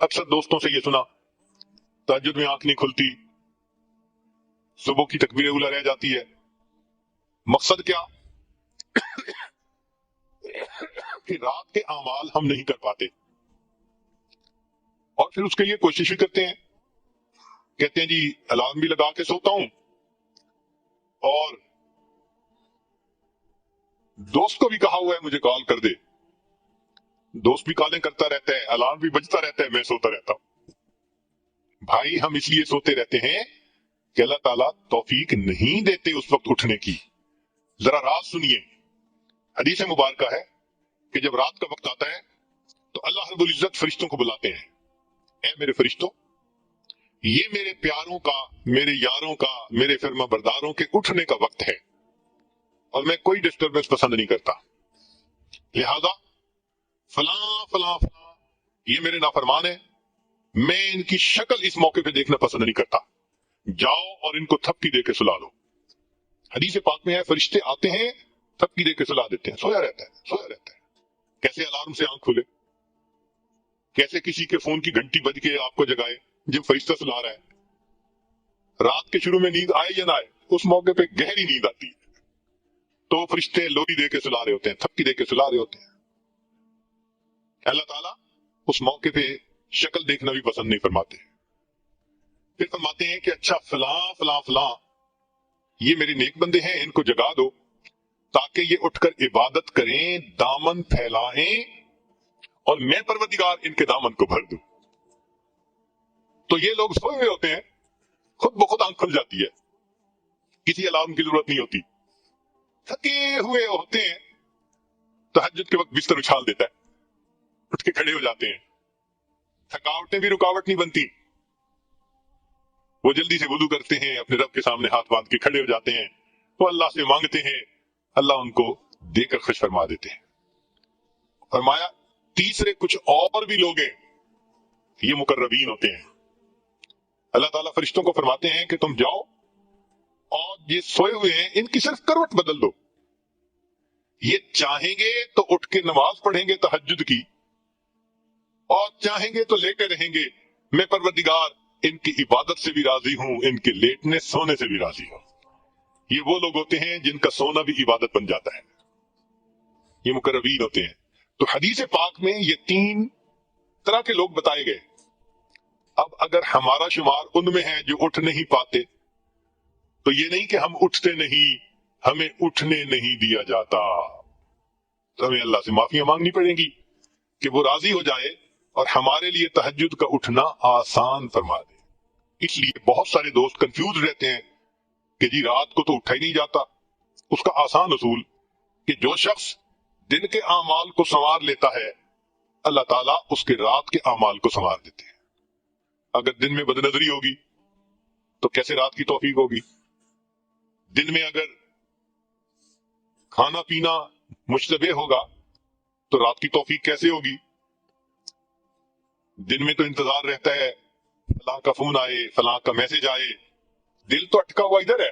اکثر دوستوں سے یہ سنا تہجد میں آنکھ نہیں کھلتی، صبح کی تکبیر اولیٰ رہ جاتی ہے۔ مقصد کیا کہ رات کے اعمال ہم نہیں کر پاتے، اور پھر اس کے لیے کوشش بھی کرتے ہیں، کہتے ہیں جی الارم بھی لگا کے سوتا ہوں، اور دوست کو بھی کہا ہوا ہے مجھے کال کر دے، دوست بھی کالیں کرتا رہتا ہے، الارم بھی بجتا رہتا ہے، میں سوتا رہتا ہوں۔ بھائی ہم اس لیے سوتے رہتے ہیں کہ اللہ تعالیٰ توفیق نہیں دیتے اس وقت اٹھنے کی۔ ذرا رات سنیے، حدیث مبارکہ ہے کہ جب رات کا وقت آتا ہے تو اللہ رب العزت فرشتوں کو بلاتے ہیں، اے میرے فرشتوں، یہ میرے پیاروں کا، میرے یاروں کا، میرے فرما برداروں کے اٹھنے کا وقت ہے، اور میں کوئی ڈسٹربنس پسند نہیں کرتا، لہذا فلاں فلاں فلاں یہ میرے نافرمان ہیں، میں ان کی شکل اس موقع پہ دیکھنا پسند نہیں کرتا، جاؤ اور ان کو تھپکی دے کے سلا دو۔ حدیث پاک میں ہے فرشتے آتے ہیں، تھپکی دے کے سلا دیتے ہیں، سویا رہتا ہے، سویا رہتا ہے۔ کیسے الارم سے آنکھ کھلے، کیسے کسی کے فون کی گھنٹی بج کے آپ کو جگائے جب فرشتہ سلا رہا ہے۔ رات کے شروع میں نیند آئے یا نہ آئے، اس موقع پہ گہری نیند آتی ہے تو فرشتے لوری دے کے سلا رہے ہوتے ہیں، تھپکی دے کے سلا رہے ہوتے ہیں۔ اللہ تعالیٰ اس موقع پہ شکل دیکھنا بھی پسند نہیں فرماتے، پھر فرماتے ہیں کہ اچھا فلاں فلاں فلاں یہ میرے نیک بندے ہیں، ان کو جگا دو تاکہ یہ اٹھ کر عبادت کریں، دامن پھیلائیں، اور میں پروردگار ان کے دامن کو بھر دوں۔ تو یہ لوگ سوئے ہوئے ہوتے ہیں، خود بخود آنکھ کھل جاتی ہے، کسی الارم کی ضرورت نہیں ہوتی، تھکے ہوئے ہوتے ہیں، تہجد کے وقت بستر اچھال دیتا ہے، اٹھ کے کھڑے ہو جاتے ہیں، تھکاوٹیں بھی رکاوٹ نہیں بنتی، وہ جلدی سے وضو کرتے ہیں، اپنے رب کے سامنے ہاتھ باندھ کے کھڑے ہو جاتے ہیں، وہ اللہ سے مانگتے ہیں، اللہ ان کو دے کر خوش فرما دیتے ہیں۔ فرمایا تیسرے کچھ اور بھی لوگ ہیں، یہ مقربین ہوتے ہیں، اللہ تعالیٰ فرشتوں کو فرماتے ہیں کہ تم جاؤ اور یہ سوئے ہوئے ہیں ان کی صرف کروٹ بدل دو، یہ چاہیں گے تو اٹھ کے نماز پڑھیں گے تہجد کی، اور چاہیں گے تو لیٹے رہیں گے، میں پروردگار ان کی عبادت سے بھی راضی ہوں، ان کے لیٹنے سونے سے بھی راضی ہوں۔ یہ وہ لوگ ہوتے ہیں جن کا سونا بھی عبادت بن جاتا ہے، یہ مقربین ہوتے ہیں۔ تو حدیث پاک میں یہ تین طرح کے لوگ بتائے گئے۔ اب اگر ہمارا شمار ان میں ہے جو اٹھ نہیں پاتے، تو یہ نہیں کہ ہم اٹھتے نہیں، ہمیں اٹھنے نہیں دیا جاتا، تو ہمیں اللہ سے معافیاں مانگنی پڑیں گی کہ وہ راضی ہو جائے اور ہمارے لیے تہجد کا اٹھنا آسان فرما دے۔ اس لیے بہت سارے دوست کنفیوز رہتے ہیں کہ جی رات کو تو اٹھا ہی نہیں جاتا۔ اس کا آسان اصول کہ جو شخص دن کے اعمال کو سنوار لیتا ہے، اللہ تعالیٰ اس کے رات کے اعمال کو سنوار دیتے ہیں۔ اگر دن میں بد نظری ہوگی تو کیسے رات کی توفیق ہوگی؟ دن میں اگر کھانا پینا مشتبہ ہوگا تو رات کی توفیق کیسے ہوگی؟ دن میں تو انتظار رہتا ہے فلاں کا فون آئے، فلاں کا میسج آئے، دل تو اٹکا ہوا ادھر ہے،